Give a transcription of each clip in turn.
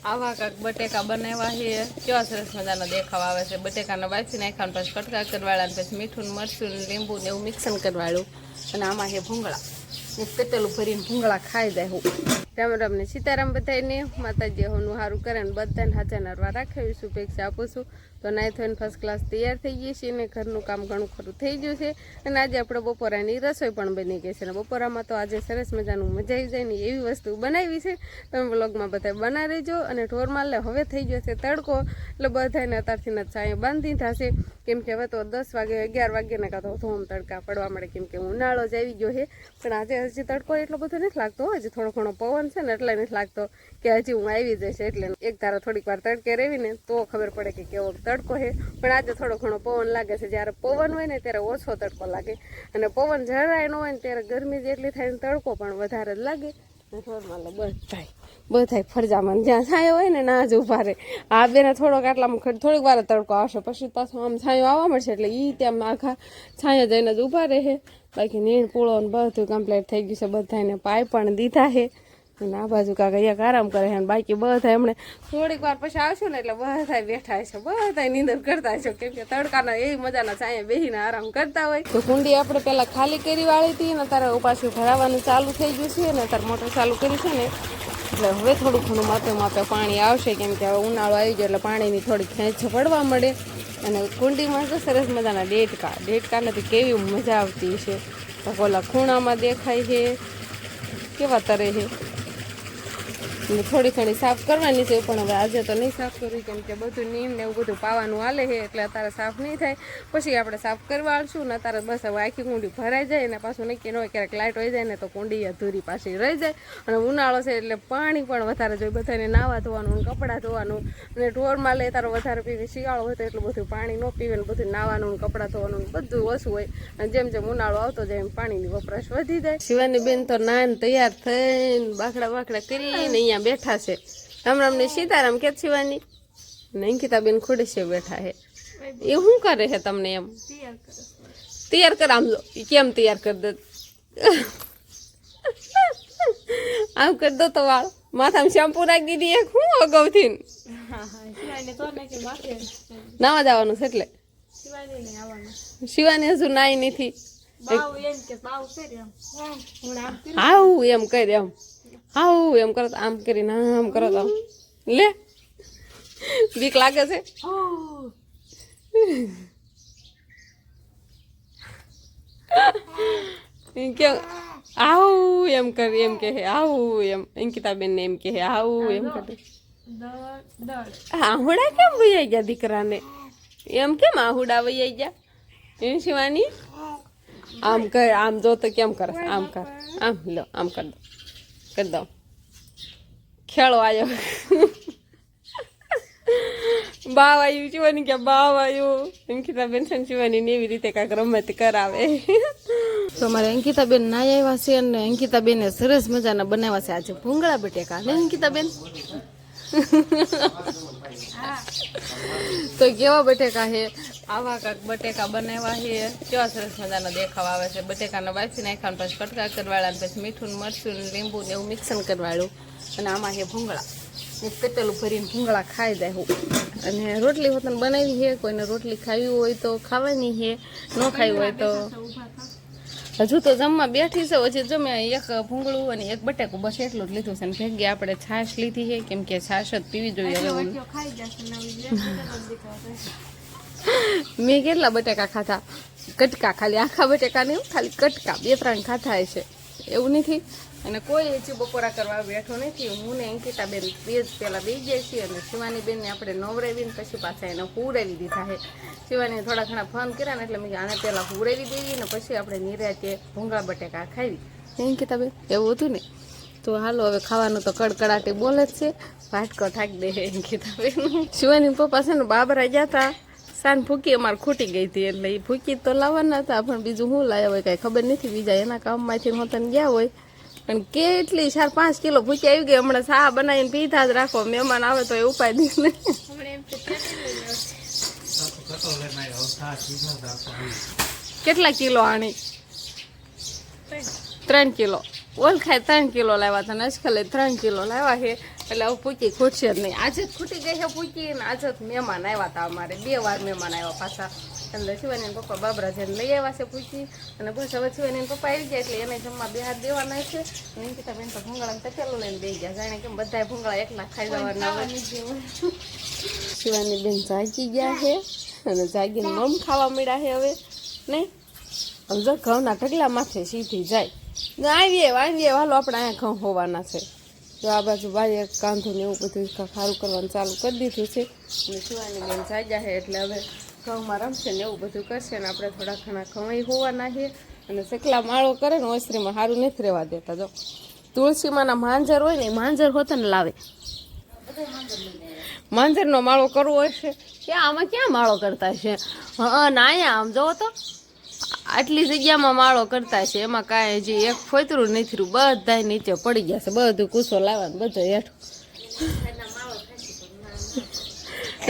આવા કાંક બટેકા બનાવ્યા છે, કેવા સરસ મજાનો દેખાવ આવે છે. બટેકાને બાફી નાખ્યા, પછી કટકા કરવાળા, પછી મીઠું મરચું લીંબુ ને એવું મિક્સન કરવાળું. અને આમાં છે ભૂંગળા, પેટેલું ભરીને ભૂંગળા ખાઈ જાય. હું રામ રામ ને સીતારામ બધાને, માતાજી હોનું સારું કરે ને બધાને હાચા નરવા રાખે એવી શુભેચ્છા આપું છું. તો નાઈ થઈને ફર્સ્ટ ક્લાસ તૈયાર થઈ ગઈ છે ને ઘરનું કામ ઘણું ખરું થઈ ગયું છે. અને આજે આપણે બપોરાની રસોઈ પણ બની ગઈ છે. અને બપોરામાં તો આજે સરસ મજાનું મજા આવી જાય ને એવી વસ્તુ બનાવી છે. તમે વ્લોગમાં બધા બના રહેજો. અને ઢોરમાં લે હવે થઈ ગયો છે તડકો, એટલે બધાને અત્યારથી જ છાંય બાંધી થશે. કેમ કે હવે તો 10 વાગે 11 વાગ્યાના કાં તો ધોમ તડકા પડવા મળે, કેમ કે ઉનાળો જ આવી ગયો છે. પણ આજે હજી તડકો એટલો બધો નથી લાગતો, હજી થોડો ઘણો પવન છે ને એટલે નથી લાગતો કે હજી હું આવી જઈશ. એટલે એક ધારો થોડીક વાર તડકે રહેવી ને તો ખબર પડે કે કેવો તડકો છે. પણ આજે થોડો ઘણો પવન લાગે છે. જ્યારે પવન હોય ને ત્યારે ઓછો તડકો લાગે, અને પવન જરાય ન હોય ને ત્યારે ગરમી જેટલી થાય ને તડકો પણ વધારે જ લાગે. બધાય ફરજામાં જ્યાં છાંયો હોય ને ના જ ઉભા રહે. આ બેને થોડોક આટલામાં થોડીક વાર તડકો આવશે, પછી પાછો આમ છાંયો આવવા મળશે એટલે એ ત્યાં આખા છાંયો જઈને જ ઉભા રહે. બાકી નીણ પૂળો ને બધું કમ્પ્લીટ થઈ ગયું છે. બધાને પાય પણ દીધા છે. અને આ બાજુ કાંક અહીંયા આરામ કરે છે. બાકી બધા એમણે થોડીક વાર પછી આવશું ને એટલે બધા બેઠા છે, બધા નીંદર કરતા છે. કેમ કે તડકાના એવી મજાના છાંયા બેસીને આરામ કરતા હોય. તો કુંડી આપણે પેલા ખાલી કરી વાળી હતી ને તારે પાછું ભરાવાનું ચાલુ થઈ ગયું છે ને તારે મોટર ચાલુ કરી છે ને એટલે હવે થોડું ઘણું માપે પાણી આવશે. કેમ કે હવે ઉનાળો આવી ગયો એટલે પાણીની થોડી ખેંચ પડવા મળે. અને કુંડીમાં તો સરસ મજાના ડેટકાને તો કેવી મજા આવતી છે. ઓલા ખૂણામાં દેખાય છે કેવા તરે છે. થોડી ઘણી સાફ કરવાની છે, પણ હવે આજે તો નહીં સાફ કરવી, કેમ કે બધું નીમ ને એવું બધું પાવાનું હાલે છે એટલે અત્યારે સાફ નહીં થાય. પછી આપણે સાફ કરવા આવશું ને અત્યારે બસ હવે આખી કુંડી ભરાઈ જાય ને પાછું નક્કી ન હોય ક્યારેક લાઇટ હોય જાય ને તો કુંડી અધૂરી પાછી રહી જાય. અને ઉનાળો છે એટલે પાણી પણ વધારે જોઈએ. બધાને નાવા ધોવાનું, કપડાં ધોવાનું, અને ઢોરમાં લે તારો વધારે પીવી. શિયાળો હોય તો એટલું બધું પાણી ન પીવે ને બધું નાવાનું, કપડાં ધોવાનું બધું ઓછું હોય. અને જેમ જેમ ઉનાળો આવતો જાય એમ પાણીની વપરાશ વધી જાય. શિવાની બેન તો નાન તૈયાર થઈને બાકડા કરીને અહીંયા બેઠા છે. રામ રામ ને સીતારામ કે શિવાની ને અંકિતાબેન ખુડશે બેઠા છે. એ શું કરે છે તમને એમ તૈયાર કર? આમ કેમ તૈયાર કરી દે? આમ કરી દો તો વાળ માથામાં શેમ્પુ નાખી દીધી એક હું અગાઉથી નાવા જવાનું છે એટલે શિવાની હજુ નાઈ નથી. આવું એમ કરી એમ હાઉ એમ કરો આમ કરીને આમ કરો તો લે બીક લાગે છે. કે આવું એમ કરી એમ કે આવું એમ અંકિતાબેન ને એમ કે આવું એમ કરે. આહુડા કેમ વૈયા ગયા દીકરાને? એમ કેમ આહુડા વૈયા ગયા? એમ શિવાની આમ કર, આમ જો તો કેમ કરે? આમ કર, આમ લો આમ કરી દો ખેડો આવ્યો. બાવ આવ્યું શિવાની કે બાવ આવ્યું. અંકિતાબેન છે શિવાની ને એવી રીતે કાંઈક રમત કરાવે. તો મારે અંકિતાબેન ના આવ્યા છે અને અંકિતાબેને સરસ મજાના બનાવ્યા છે આજે ભૂંગળા બટેકા ને અંકિતાબેન. તો કેવા બટેકા છે? આવા કાંક બટેકા બનાવ્યા છે, કેવા સરસ મજાનો દેખાવ આવે છે. બટેકાને બાફી નાખ્યા, પછી કટકા કરવાળા, પછી મીઠું મરચું લીંબુ ને એવું મિક્સન કરવાળું. અને આમાં છે ભૂંગળા, પેટેલું ભરીને ભૂંગળા ખાઈ જાય. હું અને રોટલી હોતને બનાવી છે. કોઈને રોટલી ખાવી હોય તો ખાવાની છે, ન ખાવી હોય તો હજુ તો જમવા બેઠી છે. હજી જમે એક ભૂંગળું અને એક બટેકું બસ એટલું જ લીધું છે. ને ભેગી આપણે છાશ લીધી છે, કેમ કે છાશ જ પીવી જોઈએ. હવે મેં કેટલા બટેકા ખાધા? કટકા, ખાલી આખા બટેકા નહીં, ખાલી કટકા 2-3 ખાધા છે, એવું નથી. અને કોઈ હજી બપોરા કરવા બેઠો નથી. હું ને અંકિતાબેન બે જ પહેલાં બે ગયા છીએ. અને શિવાની બેનને આપણે નવરાવીને પછી પાછા એને હુરાવી દીધા છે. શિવાની થોડા ઘણા ફોન કર્યા ને એટલે મેં આને પહેલાં હુરાવી દેવી ને પછી આપણે નિરાતે ભૂંગળા બટેકા ખાવી. અંકિતાબેન એવું હતું ને. તો હાલો હવે ખાવાનું તો કડકડાટી બોલે જ છે. વાટકો થાકી દે અંકિતાબેન. શિવાની પપ્પા છે ને બાબરા ગયા હતા. સાન ભૂકી અમારે ખૂટી ગઈ હતી એટલે એ ભૂકી તો લાવવાના હતા, પણ બીજું શું લાવ્યા હોય કાંઈ ખબર નથી. બીજા એના કામમાંથી હોતને ગયા હોય. પણ કેટલી 4-5 કિલો ભૂકી આવી ગઈ. હમણાં ચા બનાવીને પીધા જ રાખો, મહેમાન આવે તો એ ઉપાય દે ને. કેટલા કિલો આણી? 3 કિલો. ઓલ ખાય 3 કિલો લાવ્યા હતા ને અજખલે 3 કિલો લાવ્યા છે. એટલે હવે પૂકી ખૂટશે જ નહીં. આજે જ ખૂટી ગઈ છે પૂકી ને આજે જ મહેમાન આવ્યા હતા અમારે 2 વાર મહેમાન આવ્યા પાછા. એટલે શિવાની પપ્પા બાબરા જઈને લઈ આવ્યા છે પૂછી અને બસ હવે શિવાની પપ્પા આવી ગયા એટલે એને જમવા 2 હાથ દેવાના છે. અને અંકિતા બેન તો ભૂંગળા તપેલું લઈને બેસી ગયા જાણે કેમ બધા ભૂંગળા એકલા ખાઈ જવાના હોય. શિવાની બેન જાગી ગયા છે અને જાગીને મમ ખાવા મળ્યા છે હવે નહીં. જો ઘઉંના ઢગલા માથે સીધી જાય આવીએ હાલો આપણે અહીંયા ઘઉં હોવાના છે. તો આ બાજુ બાઈએ કાંધું ને એવું બધું સારું કરવાનું ચાલુ કરી દીધું છે અને શિવાની બેન જાગ્યા છે એટલે હવે ઘઉંમાં રમશે ને એવું બધું કરશે ને આપણે થોડા ઘણા ઘઉં હોવાના છે. અને સકલા માળો કરે ને ઓસરીમાં સારું નથી રહેવા દેતા. જો તુલસીમાંના માંજર હોય ને માંજર હોતા ને લાવે માંજરનો માળો કરવો હશે ક્યાં આમાં ક્યાં માળો કરતા છે. હા ના અહીંયા આમ જોવો તો આટલી જગ્યામાં માળો કરતા છે એમાં કાંઈ હજી એક ફોતરું નથી રહ્યું બધા નીચે પડી ગયા છે બધું કૂસો લાવવાનું બધું હેઠું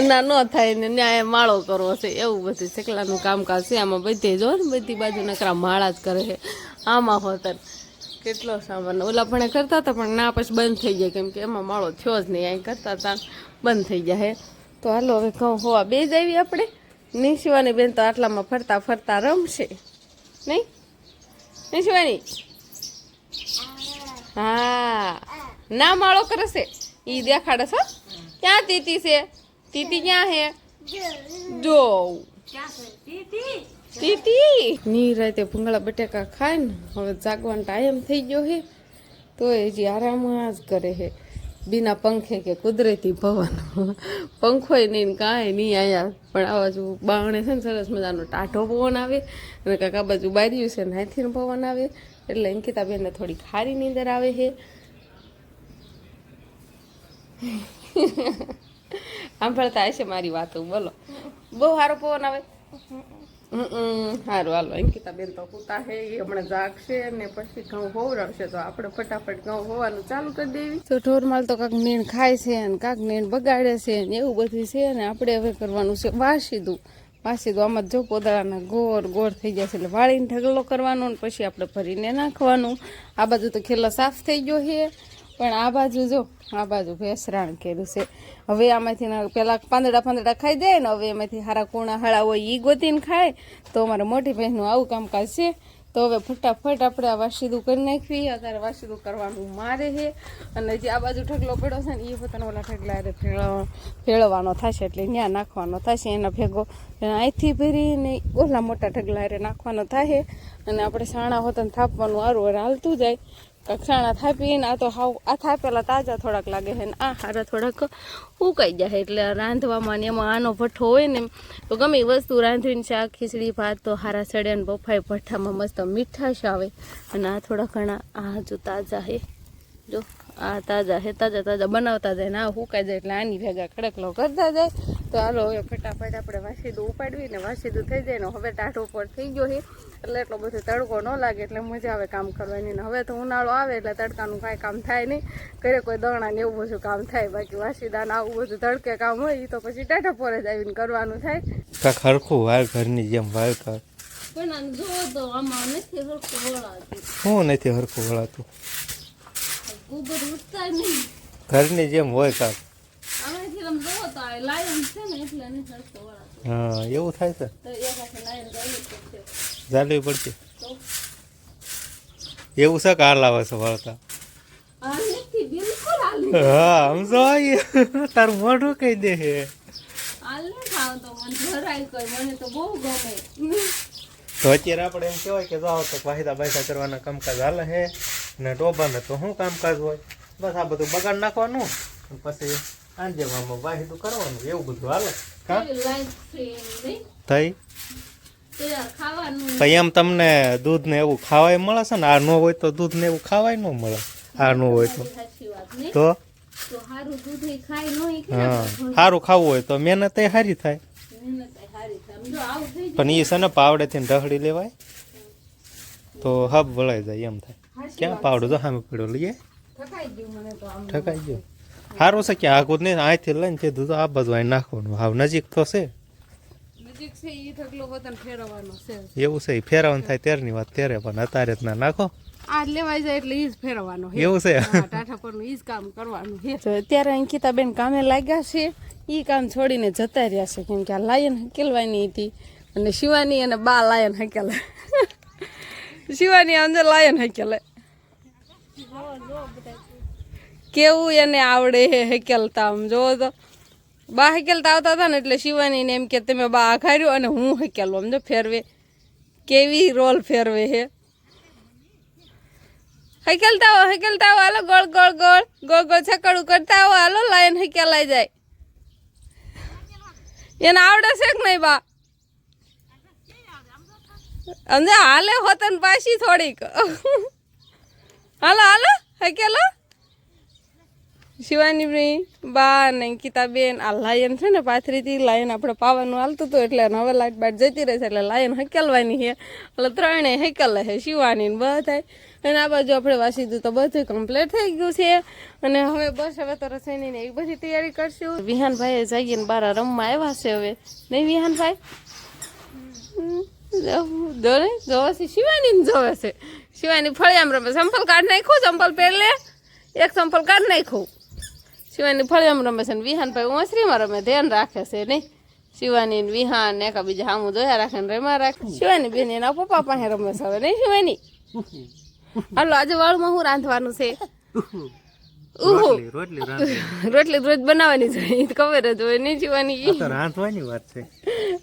ના ન થાય ને ત્યાં માળો કરવો છે એવું બધું ચકલાનું કામકાજ છે. આમાં બધે જો ને બધી બાજુ નકરા માળા જ કરે છે. આમાં હોતર કેટલો સામાન ઓલા પણ કરતા હતા પણ ના પછી બંધ થઈ જાય કેમ કે એમાં માળો થયો જ નહીં. અહીં કરતા હતા બંધ થઈ ગયા હે. તો હાલો હવે ઘઉં હોવા બે જ આવી આપણે નહીં. શિવાની બેન તો આટલામાં ફરતા ફરતા રમશે નહીં શિવાની. હા ના માળો કરે છે એ દેખાડે છે. ક્યાં તીતી છે તીતી ક્યાં હે જો તીતી ની રાતે ભૂંગળા બટેકા ખાય ને હવે જાગવાનો ટાઈમ થઈ ગયો હે તો હજી આરામ જ કરે છે बिना पंखे के कुदरती पवन पंखो नहीं कांई नहीं आया पण आ बाजू बावणे छे ने सरस मजानो टाढो पवन आवे अने काका बाजू बार्યું છે ને હાથીનો પવન આવે એટલે અંકિતા બેનને થોડી ખારી નીંદર આવે છે. સાંભળતા હશે મારી વાતો બોલો બહુ સારો પવન આવે. સારું હાલો અંકિતા બેન તો કૂતા છે એ હમણાં જાગશે ને પછી ઘઉં હોવરાવશે તો આપણે ફટાફટ ઘઉં હોવાનું ચાલુ કરી દેવી. તો ઢોરમાલ તો કાંક નીણ ખાય છે ને કાંક નીણ બગાડે છે ને એવું બધું છે ને આપણે હવે કરવાનું છે વાસીદું આમાં જો પોદળાના ગોળ ગોળ થઈ જશે એટલે વાળીને ઢગલો કરવાનો ને પછી આપણે ભરીને નાખવાનું. આ બાજુ તો ખેલો સાફ થઈ ગયો છે પણ આ બાજુ જો આ બાજુ ભેસરાણ કર્યું છે. હવે આમાંથી પેલા પાંદડા ખાઈ જાય ને હવે એમાંથી હારા કોણા હળા હોય એ ગોતીને ખાય તો અમારે મોટી બહેનનું આવું કામકાજ છે. તો હવે ફટાફટ આપણે આ વાસીદું કરી નાખવી. અત્યારે વાસીદું કરવાનું મારે છે અને જે આ બાજુ ઢગલો પડ્યો છે ને એ પોતાના ઓલા ઢગલા ભેળવવાનો થશે એટલે ત્યાં નાખવાનો થશે એના ભેગો અહીંથી ભરીને ઓલા મોટા ઢગલા હારે નાખવાનો થાય અને આપણે સાણા હોતા થાપવાનું આરું હાલતું જાય. કક્ષાણા થાપીને આ તો હાવ આ થાપેલા તાજા થોડાક લાગે છે ને આ હારા થોડાક ઉકાઈ જાય એટલે રાંધવામાં ને એમાં આનો ભઠ્ઠો હોય ને તો ગમે વસ્તુ રાંધીને શાક ખીચડી ભાત તો હારા સડ્યા ને બફાઈ ભઠ્ઠામાં મસ્ત મીઠાશ આવે. અને આ થોડા ઘણા આ હજુ તાજા છે જો આ તાજા છે તાજા બનાવતા જાય ને આ સુકાઈ જાય એટલે આની ભેગા ખડકલો કરતા જાય. તો હાલો હવે ફટાફટ આપણે વાસીદું ઉપાડવી ને વાસીદું થઈ જાય ને હવે ટાઢો ઉપર થઈ ગયો છે એટલે એટલો બધો તડકો ન લાગે એટલે મજા આવે કામ કરવાની. ને હવે તો ઉનાળો આવે એટલે તડકાનું કાંઈ કામ થાય નહીં ઘરે કોઈ દોણા ને એવું બધું કામ થાય બાકી વાસીદાને આવું બધું તડકે કામ હોય એ તો પછી ટાઢા પોરે જ આવીને કરવાનું થાય. કાંક હરખું વાળ ઘરની જેમ વાળ કર પણ જો તો આમાં નથી હરખું વળાતું. શું નથી હરખું વળાતું ગોબર ઉઠતા નહીં ઘરની જેમ હોય કાંક. આમાંથી આમ જોવો તો આ લાયન છે ને એટલે નથી હરખું વળાતું. હા એવું થાય છે તો એક આખે લાયન જાવી પડશે જાલવી પડશે તો એવું છે કે હાલ આવે છે વળતા. આ નથી બિલકુલ હાલ હા સમજો તારું મોઢું કહી દે છે હાલ નહીં ખાવ તો મને જરાય કોઈ મને તો બહુ ગમે. તો અત્યારે આપણે એમ કહેવાય કે જાઓ તો વાહિદા બાહિદા કરવાના કામકાજ હાલે છે ને ટોબાને તો શું કામકાજ હોય બસ આ બધું બગાડ નાખવાનું પછી આંજેમાં વાહિદું કરવાનું એવું બધું હાલે થઈ. તો એમ તમને દૂધ ને એવું ખાવાય મળે છે ને આ ન હોય તો દૂધ ને એવું ખાવાય ન મળે આ ન હોય તો હા સારું ખાવું હોય તો મહેનત એ સારી થાય પણ એ છે ને પાવડેથી ઢહડી લેવાય તો હબ વળાઈ જાય એમ થાય. ક્યાં પાવડો તો સામે પડ્યો લઈએ ઠકાઈ ગયો સારું છે કે આગું નહીં અહીંથી લઈને તે દૂધ આ બધું અહીં નાખવાનું હાવ નજીક તો છે એવું છે ફેરવવાનું થાય ત્યારની વાત ત્યારે પણ અત્યારે જ ના નાખો આ લેવાઈ જાય એટલે ઈ જ ફેરવવાનો હે એવું છે હા, ટાટા પરનું ઈ જ કામ કરવાનું છે. તો અત્યારે અંકિતાબેન કામે લાગ્યા છે, ઈ કામ છોડીને જતા રહ્યા છે કેમ કે આ લાયન હકેલવાની હતી અને શિવાની અને બા લાયન હકેલે. શિવાની અંદર લાયન હકેલે કેવું એને આવડે હે હકેલતા. આમ જોવો તો બા હકેલતા આવતા હતા ને એટલે શિવાનીને એમ કે તમે બા આખાર્યો અને હું હકેલું. આમ જો ફેરવે કેવી રોલ ફેરવે હે. હકેલતા આવો હાલો, ગોળ ગોળ ગોળ ગોળ ગોળ છકડું કરતા આવો હાલો, લાયન હકેલાઈ જાય. એને આવડે છે કે નહીં બા? અંદર હાલે હોતન પાછી થોડીક. હાલો હાલો હકેલો. શિવાની બા ને અંકિતાબેન આ લાયન છે ને પાથરીથી લાયન આપણે પાવાનું હાલતું હતું એટલે હવે લાઈટ બાઈટ જતી રહેશે એટલે લાયન હકેલવાની છે. એટલે ત્રણેય હકેલે છે શિવાની ને બધા. અને આ બાજુ આપણે વાસી દીધું તો બધું કમ્પ્લીટ થઈ ગયું છે. અને હવે બસ હવે તો રસોઈની ને એવી બધી તૈયારી કરશું. વિહાનભાઈ જઈએ ને બારા રમવા આવ્યા છે હવે, નહીં વિહાનભાઈ? જોવે છે શિવાની ને જોવે છે. શિવાની ફળિયામ રમે. સંપલ કાઢ નાખું, સંપલ પહેર લે, એક સંપલ કાઢ નાખું. શિવાની ફળિયામ રમે છે ને વિહાનભાઈ ઓસરીમાં રમે, ધ્યાન રાખે છે નહીં. શિવાની ને વિહાન ને બીજા સામું જોયા રાખે ને રમા રાખે. શિવાની બેન એના પપ્પા પાસે રમે છે હવે, નહીં શિવાની? હાલો આજે વાળુમાં શું રાંધવાનું છે? રોટલી રોજ બનાવવાની છે, એ ખબર જ હોય નહીં શિવાની? રાંધવાની વાત છે,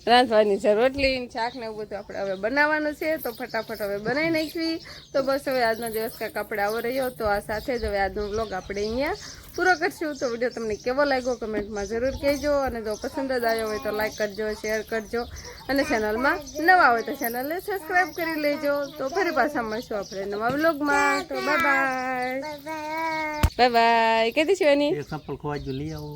રાંધવાની છે રોટલી શાક ને એવું બધું આપણે હવે બનાવવાનું છે. તો ફટાફટ હવે બનાવી નાખવી. તો બસ હવે આજનો દિવસ કાંઈક આપણે આવો રહ્યો. તો આ સાથે જ હવે આજનો વ્લોગ આપણે અહીંયા પૂરો કરશું. તો વિડીયો તમને કેવો લાગ્યો કમેન્ટમાં જરૂર કહેજો. અને જો પસંદ જ આવ્યો હોય તો લાઈક કરજો, શેર કરજો અને ચેનલમાં નવા હોય તો ચેનલને સબસ્ક્રાઈબ કરી લેજો. તો ફરી પાછા મળશું આપણે નવા વ્લોગમાં. તો બાય બાય બાય બાય. કીધી શિવાની સંપલ ખોવાજો લઈ આવો.